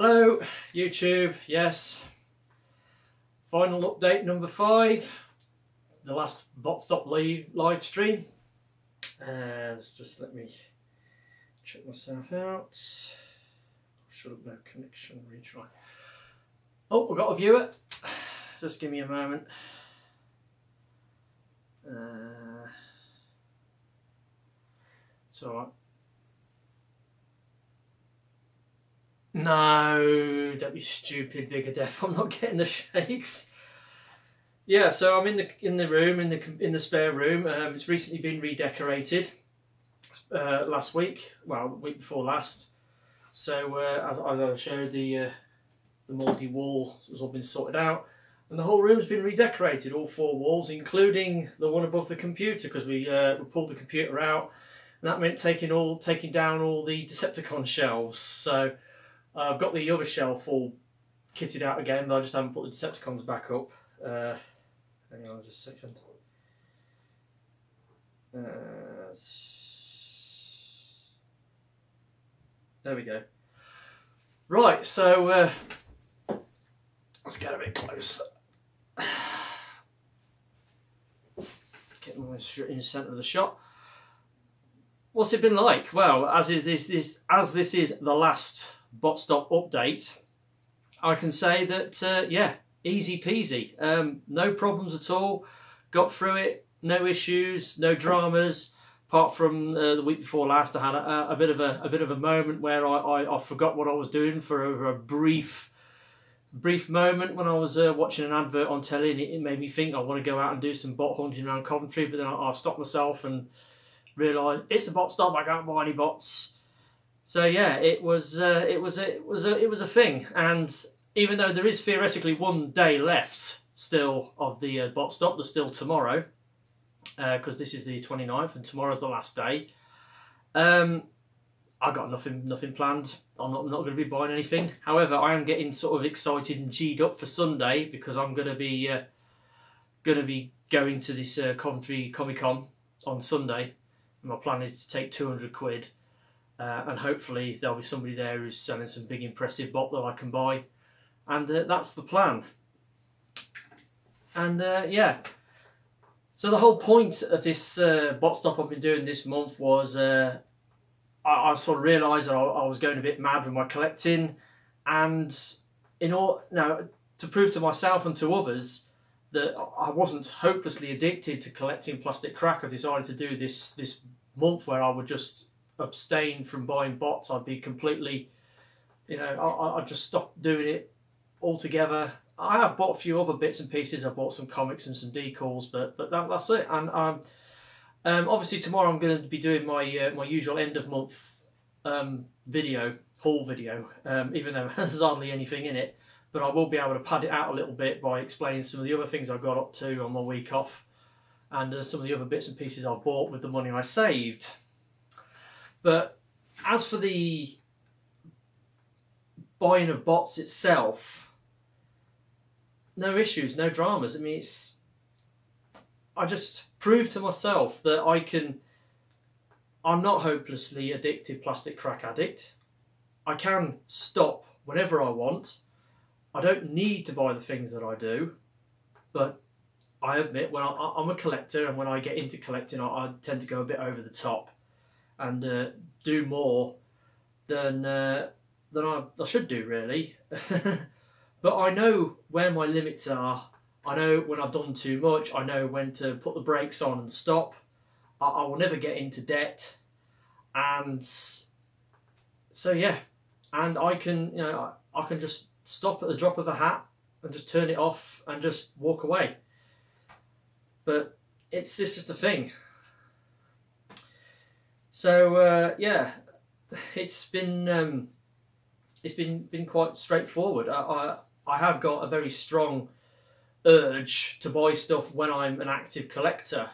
Hello YouTube, yes, final update number 5, the last BotStop live stream. Just let me check myself out. Should have no connection, retry. Oh, we've got a viewer, just give me a moment. It's alright. No, don't be stupid, Vigadef. I'm not getting the shakes. Yeah, so I'm in the room, in the spare room. It's recently been redecorated last week. Well, the week before last. So as I showed, the mouldy wall has all been sorted out, and the whole room's been redecorated. All 4 walls, including the one above the computer, because we pulled the computer out, and that meant taking down all the Decepticon shelves. So I've got the other shelf all kitted out again, but I just haven't put the Decepticons back up. Hang on just a second. There we go. Right, so let's get a bit closer. Get more in the centre of the shot. What's it been like? Well, as this is the last BotStop update, I can say that yeah, easy peasy, no problems at all. Got through it, no issues, no dramas. Apart from the week before last, I had a bit of a moment where I forgot what I was doing for a brief moment when I was watching an advert on telly, and it made me think I want to go out and do some bot hunting around Coventry. But then I stopped myself and realised it's a BotStop. I can't buy any bots. So yeah, it was a thing, and even though there is theoretically 1 day left still of the BotStop, there's still tomorrow, because this is the 29th and tomorrow's the last day. I've got nothing planned. I'm not going to be buying anything. However, I am getting sort of excited and G'd up for Sunday, because I'm going to be going to this Coventry Comic Con on Sunday. And my plan is to take 200 quid. And hopefully there'll be somebody there who's selling some big impressive bot that I can buy, and that's the plan. And yeah, so the whole point of this BotStop I've been doing this month was I sort of realised that I was going a bit mad with my collecting, and to prove to myself and to others that I wasn't hopelessly addicted to collecting plastic crack, I decided to do this month where I would just abstain from buying bots. I'd be completely, I'd just stop doing it altogether. I have bought a few other bits and pieces. I've bought some comics and some decals, but that's it. And obviously tomorrow I'm going to be doing my my usual end of month haul video, even though there's hardly anything in it. But I will be able to pad it out a little bit by explaining some of the other things I got up to on my week off, and some of the other bits and pieces I've bought with the money I saved. But as for the buying of bots itself, no issues, no dramas. I mean, I just proved to myself that I'm not hopelessly addicted plastic crack addict. I can stop whenever I want. I don't need to buy the things that I do, but I admit when I'm a collector, and when I get into collecting, I tend to go a bit over the top and do more than I should do, really. But I know where my limits are. I know when I've done too much. I know when to put the brakes on and stop. I will never get into debt, and so yeah. And I can, I can just stop at the drop of a hat and just turn it off and just walk away. But it's just a thing. So yeah, it's been quite straightforward. I have got a very strong urge to buy stuff when I'm an active collector,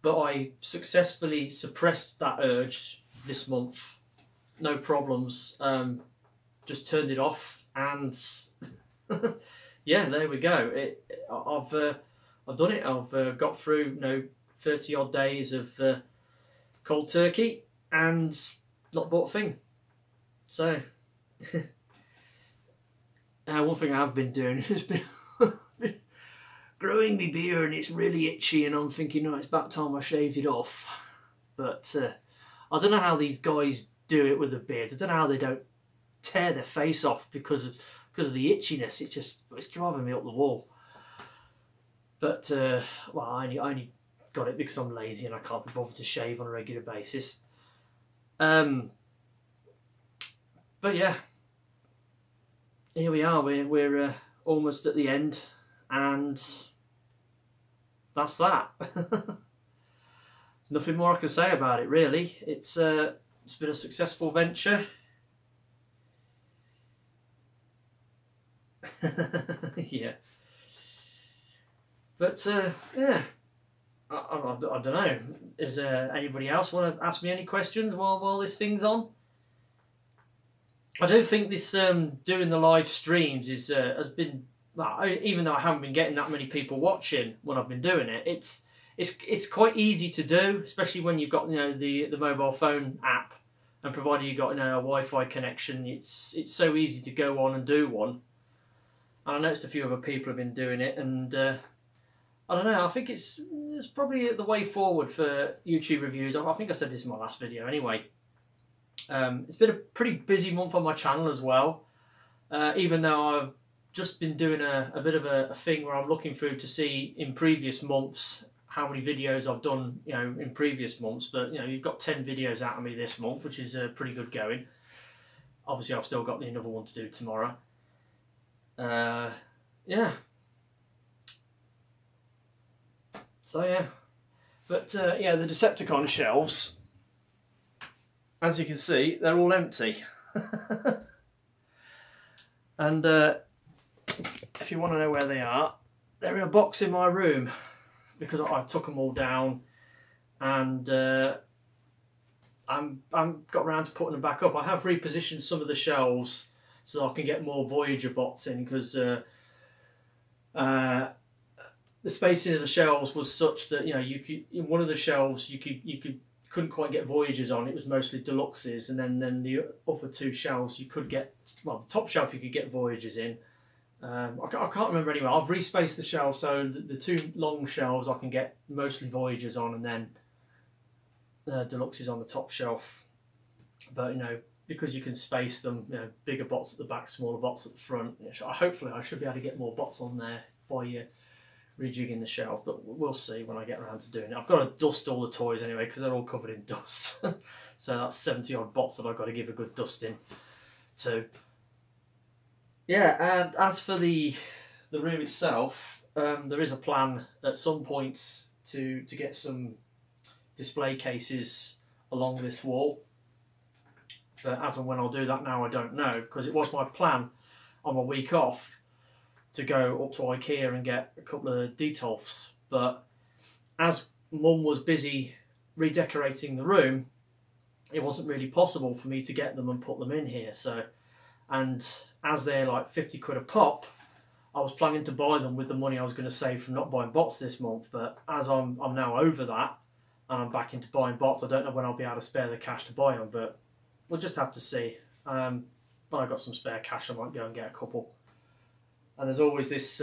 but I successfully suppressed that urge this month. No problems. Just turned it off, and yeah, there we go. I've done it. I've got through 30 odd days of cold turkey and not bought a thing. So One thing I have been doing has been growing my beard, and it's really itchy, and I'm thinking, no, it's about time I shaved it off. But I don't know how these guys do it with the beards. I don't know how they don't tear their face off because of the itchiness. It's driving me up the wall. But well, I only got it because I'm lazy and I can't be bothered to shave on a regular basis. But yeah, here we are. We're almost at the end, and that's that. Nothing more I can say about it, really. It's been a successful venture. Yeah. But yeah, I don't know. Is anybody else want to ask me any questions while this thing's on? I do think this doing the live streams is has been, well, even though I haven't been getting that many people watching when I've been doing it, it's quite easy to do, especially when you've got the mobile phone app, and provided you've got a Wi-Fi connection, it's so easy to go on and do one. And I noticed a few other people have been doing it, and I don't know, I think it's probably the way forward for YouTube reviews. I think I said this in my last video anyway. It's been a pretty busy month on my channel as well, even though I've just been doing a bit of a thing where I'm looking through to see in previous months how many videos I've done in previous months. But you've got 10 videos out of me this month, which is pretty good going. Obviously I've still got another one to do tomorrow. Yeah. So yeah, but yeah, the Decepticon shelves, as you can see, they're all empty. And if you want to know where they are, they're in a box in my room, because I took them all down, and I'm got around to putting them back up. I have repositioned some of the shelves so I can get more Voyager bots in, because the spacing of the shelves was such that you could, in one of the shelves couldn't quite get Voyagers on. It was mostly Deluxes, and then the other two shelves you could get, well, the top shelf you could get Voyagers in. I can't remember anyway. I've respaced the shelves, so the two long shelves I can get mostly Voyagers on, and then Deluxes on the top shelf. But because you can space them, bigger bots at the back, smaller bots at the front. Hopefully I should be able to get more bots on there by rejigging the shelf, but we'll see when I get around to doing it. I've got to dust all the toys anyway, because they're all covered in dust. So that's 70 odd bots that I've got to give a good dusting to. Yeah, and as for the room itself, there is a plan at some point to get some display cases along this wall. But as and when I'll do that now, I don't know, because it was my plan on my week off to go up to IKEA and get a couple of Detolfs. But as Mum was busy redecorating the room, it wasn't really possible for me to get them and put them in here. So, and as they're like 50 quid a pop, I was planning to buy them with the money I was going to save from not buying bots this month. But as I'm now over that, and I'm back into buying bots, I don't know when I'll be able to spare the cash to buy them, but we'll just have to see. When I've got some spare cash, I might go and get a couple. And there's always this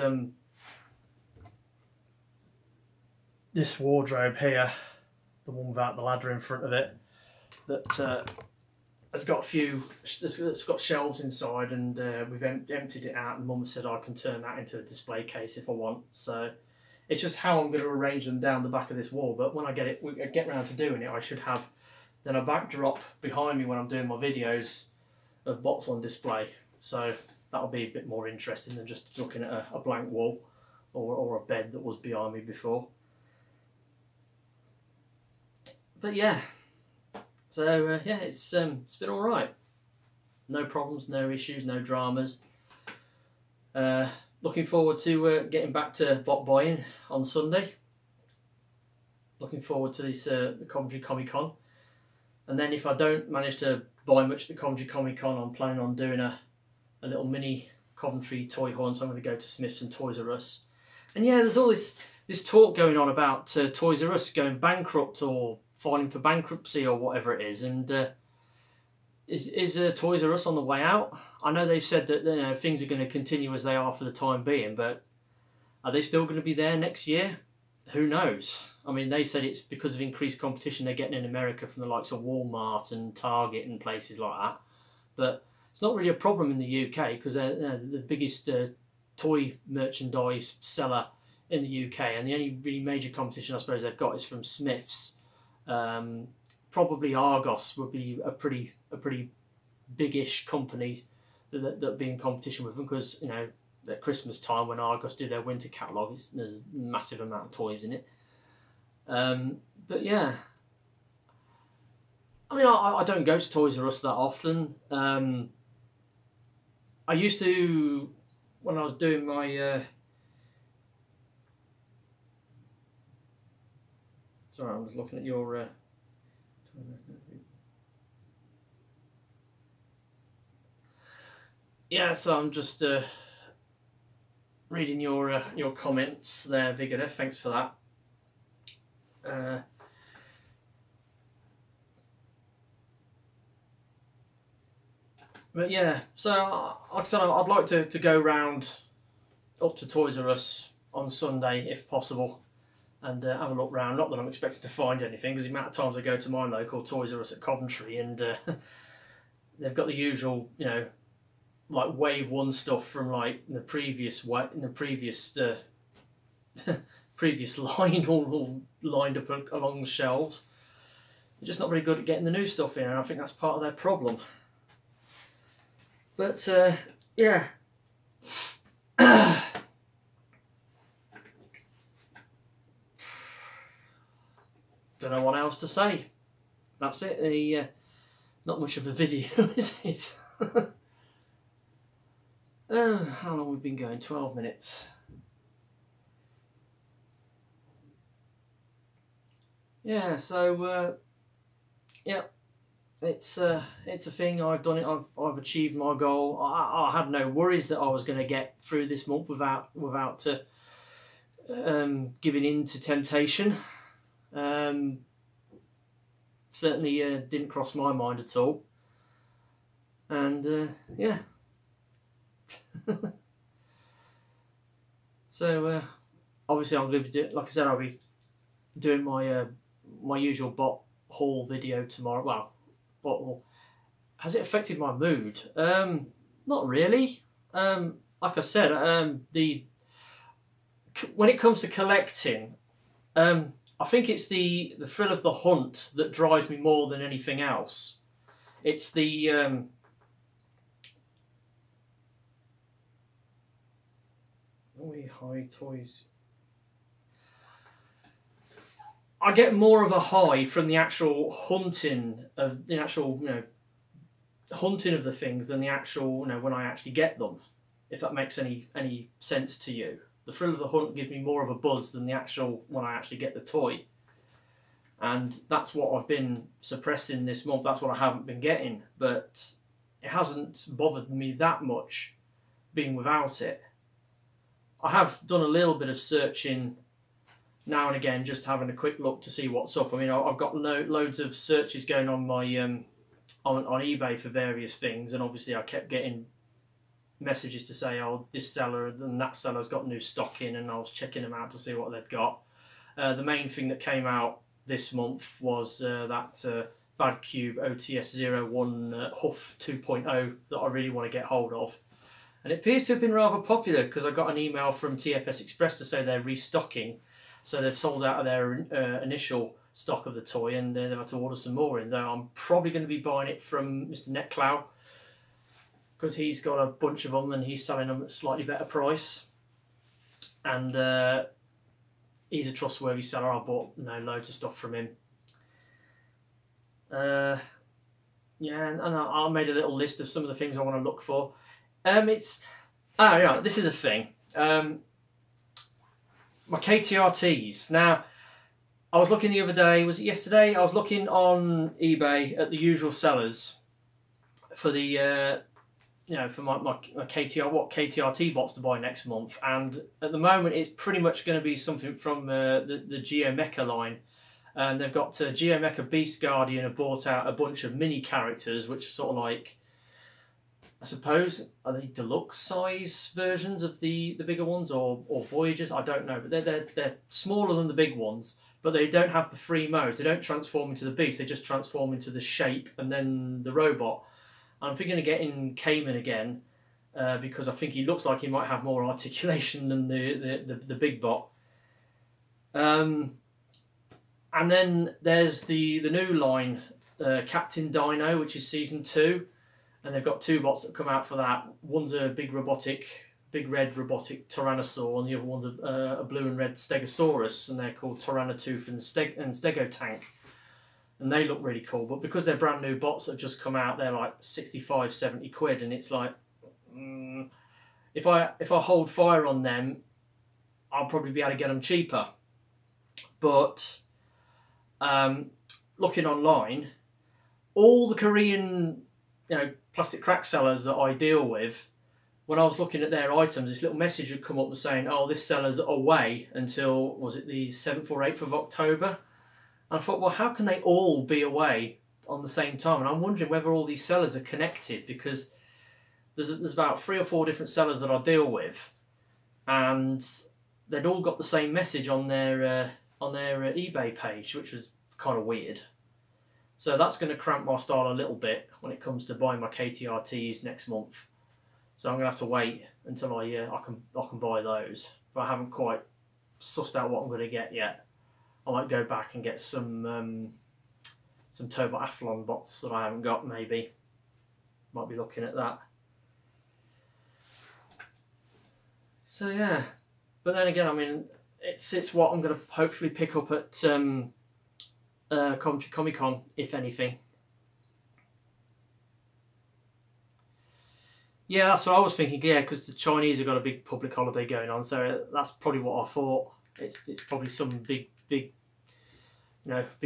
this wardrobe here, the one without the ladder in front of it, that has got a few. It's got shelves inside, and we've emptied it out. And Mum said I can turn that into a display case if I want. So it's just how I'm going to arrange them down the back of this wall. But when I get around to doing it, I should have then a backdrop behind me when I'm doing my videos of bots on display. So that'll be a bit more interesting than just looking at a blank wall or a bed that was behind me before. But yeah, so yeah, it's been all right. No problems, no issues, no dramas. Looking forward to getting back to bot buying on Sunday. Looking forward to this the Coventry Comic Con, and then if I don't manage to buy much at the Coventry Comic Con, I'm planning on doing a little mini Coventry toy hunt. I'm going to go to Smiths and Toys R Us. And yeah, there's all this talk going on about Toys R Us going bankrupt or filing for bankruptcy or whatever it is. And is Toys R Us on the way out? I know they've said that things are going to continue as they are for the time being, but are they still going to be there next year? Who knows? I mean, they said it's because of increased competition they're getting in America from the likes of Walmart and Target and places like that. But it's not really a problem in the UK because they're the biggest toy merchandise seller in the UK, and the only really major competition I suppose they've got is from Smiths. Probably Argos would be a pretty big-ish company that be in competition with them, because at Christmas time when Argos do their winter catalogue, there's a massive amount of toys in it. But yeah, I mean, I don't go to Toys R Us that often. I used to, when I was doing my sorry, I was looking at your yeah, so I'm just reading your comments there, Vigor. Thanks for that. But yeah, so like I said, I'd like to go round up to Toys R Us on Sunday if possible, and have a look round. Not that I'm expected to find anything, because the amount of times I go to my local Toys R Us at Coventry, and they've got the usual, like Wave 1 stuff from like the previous previous line, all lined up along the shelves. They're just not very good at getting the new stuff in, and I think that's part of their problem. But yeah. Don't know what else to say. That's it. Not much of a video, is it? How long have we been going? 12 minutes. Yeah, so yeah, it's a thing. I've done it. I've achieved my goal. I had no worries that I was going to get through this month without giving in to temptation. Certainly didn't cross my mind at all. And yeah. So obviously I'm going to be like I said, I'll be doing my my usual bot haul video tomorrow. Well, bot haul. Has it affected my mood? Not really. Like I said, when it comes to collecting, I think it's the thrill of the hunt that drives me more than anything else. It's the high toys. I get more of a high from the actual hunting of hunting of the things than the actual when I actually get them. If that makes any sense to you. The thrill of the hunt gives me more of a buzz than the actual when I actually get the toy. And that's what I've been suppressing this month. That's what I haven't been getting. But it hasn't bothered me that much being without it. I have done a little bit of searching now and again, just having a quick look to see what's up. I mean, I've got loads of searches going on my on eBay for various things, and obviously I kept getting messages to say, oh, this seller and that seller's got new stock in, and I was checking them out to see what they'd got. The main thing that came out this month was that Bad Cube OTS01 Huff 2.0 that I really want to get hold of. And it appears to have been rather popular, because I got an email from TFS Express to say they're restocking. So they've sold out of their initial stock of the toy, and they've had to order some more in. Though I'm probably going to be buying it from Mr. Netclow, because he's got a bunch of them and he's selling them at a slightly better price. And he's a trustworthy seller. I bought loads of stuff from him. Yeah, and I made a little list of some of the things I want to look for. This is a thing. My KTRTs. Now, I was looking the other day, was it yesterday? I was looking on eBay at the usual sellers for the, for my KTRT bots to buy next month. And at the moment, it's pretty much going to be something from the Geomecha line. And they've got Geomecha Beast Guardian have brought out a bunch of mini characters, which are sort of like, I suppose, are they deluxe size versions of the bigger ones, or Voyagers? I don't know, but they're smaller than the big ones, but they don't have the free modes. They don't transform into the beast. They just transform into the shape and then the robot. I'm thinking of getting Cayman again because I think he looks like he might have more articulation than the big bot. And then there's the new line, Captain Dino, which is season 2. And they've got 2 bots that come out for that. One's a big red robotic Tyrannosaur, and the other one's a blue and red Stegosaurus, and they're called Tyrannotooth and Stegotank. And they look really cool, but because they're brand new bots that have just come out, they're like 65, 70 quid, and it's like, if I hold fire on them, I'll probably be able to get them cheaper. But looking online, all the Korean plastic crack sellers that I deal with, when I was looking at their items, this little message would come up and saying, oh, this seller's away until, was it the 7th or 8th of October? And I thought, well, how can they all be away on the same time? And I'm wondering whether all these sellers are connected, because there's about 3 or 4 different sellers that I deal with, and they'd all got the same message on their eBay page, which was kind of weird. So that's going to cramp my style a little bit when it comes to buying my KTRTs next month. So I'm going to have to wait until I can buy those. But I haven't quite sussed out what I'm going to get yet. I might go back and get some Tobot Athlon bots that I haven't got, maybe. Might be looking at that. So yeah. But then again, I mean, it's what I'm going to hopefully pick up at Coventry Comic Con, if anything. Yeah, that's what I was thinking. Yeah, because the Chinese have got a big public holiday going on, so that's probably what I thought. It's probably some big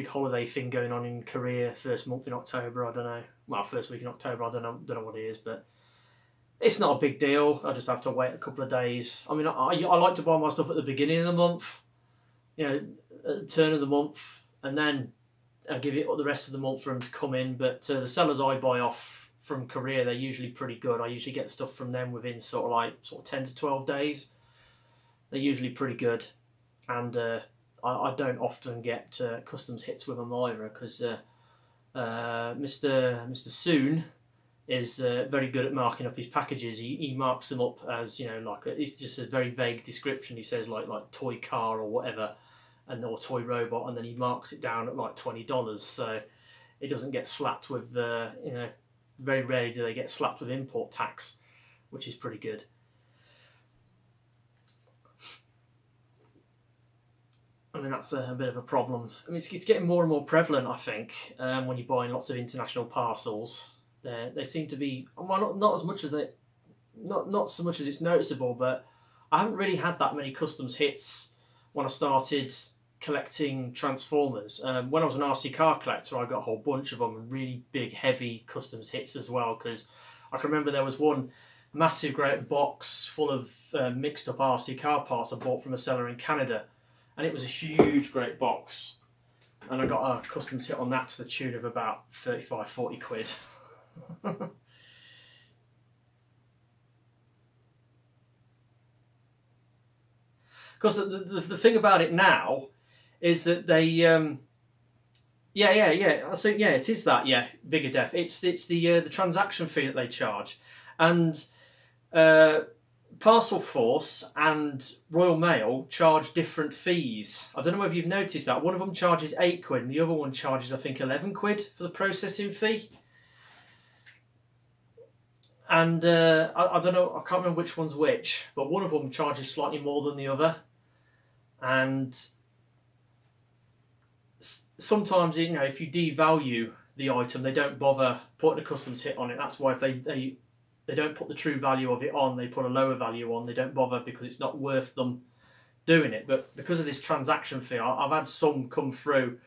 holiday thing going on in Korea first month in October. I don't know. Well, first week in October. I don't know what it is, but it's not a big deal. I just have to wait a couple of days. I mean, I like to buy my stuff at the beginning of the month, at the turn of the month, and then I give it the rest of the month for them to come in. But the sellers I buy off from Korea, they're usually pretty good. I usually get stuff from them within sort of 10 to 12 days. They're usually pretty good, and I don't often get customs hits with them either, because Mr. Soon is very good at marking up his packages. He marks them up as it's just a very vague description. He says like toy car or whatever, or toy robot, and then he marks it down at like $20, so it doesn't get slapped with very rarely do they get slapped with import tax, which is pretty good. I mean, that's a bit of a problem. I mean, it's getting more and more prevalent, I think, when you're buying lots of international parcels. They seem to be, well, not as much as not so much as it's noticeable, but I haven't really had that many customs hits when I started collecting Transformers. When I was an RC car collector, I got a whole bunch of them, and really big, heavy customs hits as well, because I can remember there was one massive great box full of mixed up RC car parts I bought from a seller in Canada, and it was a huge great box, and I got a customs hit on that to the tune of about 35, 40 quid. Because the thing about it now is that they I think it is that, Bigger Def. It's the transaction fee that they charge, and Parcel Force and Royal Mail charge different fees. I don't know whether you've noticed that. One of them charges 8 quid and the other one charges, I think, 11 quid for the processing fee. And I don't know, I can't remember which one's which, but one of them charges slightly more than the other. And sometimes, if you devalue the item, they don't bother putting a customs hit on it. That's why if they don't put the true value of it on, they put a lower value on. They don't bother because it's not worth them doing it. But because of this transaction fee, I've had some come through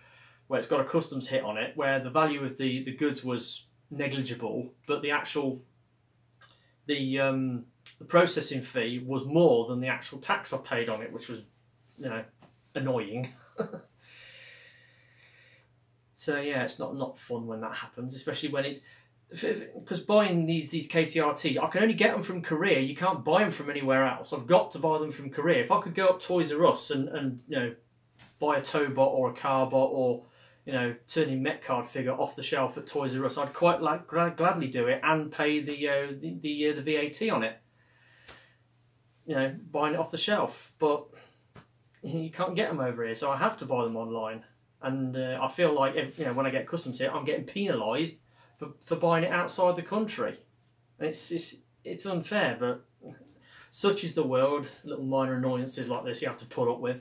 where it's got a customs hit on it, where the value of the goods was negligible, but the actual the processing fee was more than the actual tax I paid on it, which was annoying. So yeah, it's not fun when that happens, especially when it's because buying these KTRT, I can only get them from Korea. You can't buy them from anywhere else. I've got to buy them from Korea. If I could go up Toys R Us and buy a Tobot or a Carbot or turning Metcard figure off the shelf at Toys R Us, I'd quite gladly do it and pay the VAT on it. Buying it off the shelf, but you can't get them over here, so I have to buy them online. And I feel like when I get customs here, I'm getting penalised for buying it outside the country. It's unfair, but such is the world. Little minor annoyances like this you have to put up with,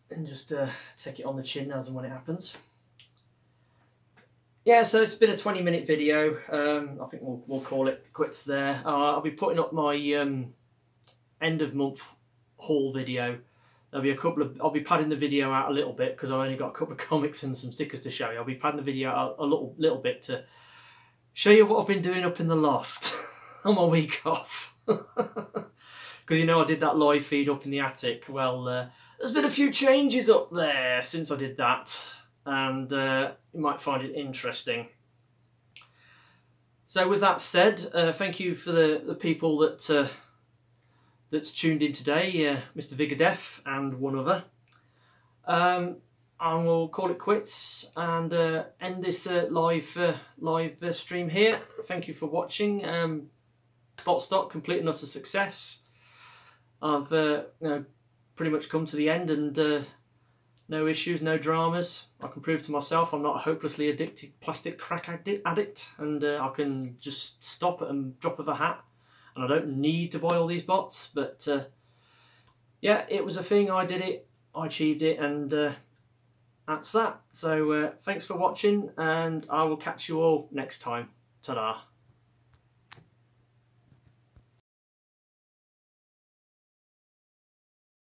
and just take it on the chin as and when it happens. Yeah, so it's been a 20-minute video. I think we'll call it quits there. I'll be putting up my end of month haul video. There'll be I'll be padding the video out a little bit because I've only got a couple of comics and some stickers to show you. I'll be padding the video out a little bit to show you what I've been doing up in the loft on my week off. Because I did that live feed up in the attic. Well, there's been a few changes up there since I did that, and you might find it interesting. So with that said, thank you for the people that's tuned in today, Mr. Vigadef and one other. I will call it quits and end this live stream here. Thank you for watching. Botstock, complete and utter success. I've pretty much come to the end, and no issues, no dramas. I can prove to myself I'm not a hopelessly addicted plastic crack addict, and I can just stop at a drop of a hat. And I don't need to buy all these bots, but yeah, it was a thing. I did it, I achieved it, and that's that. So thanks for watching, and I will catch you all next time. Ta-da.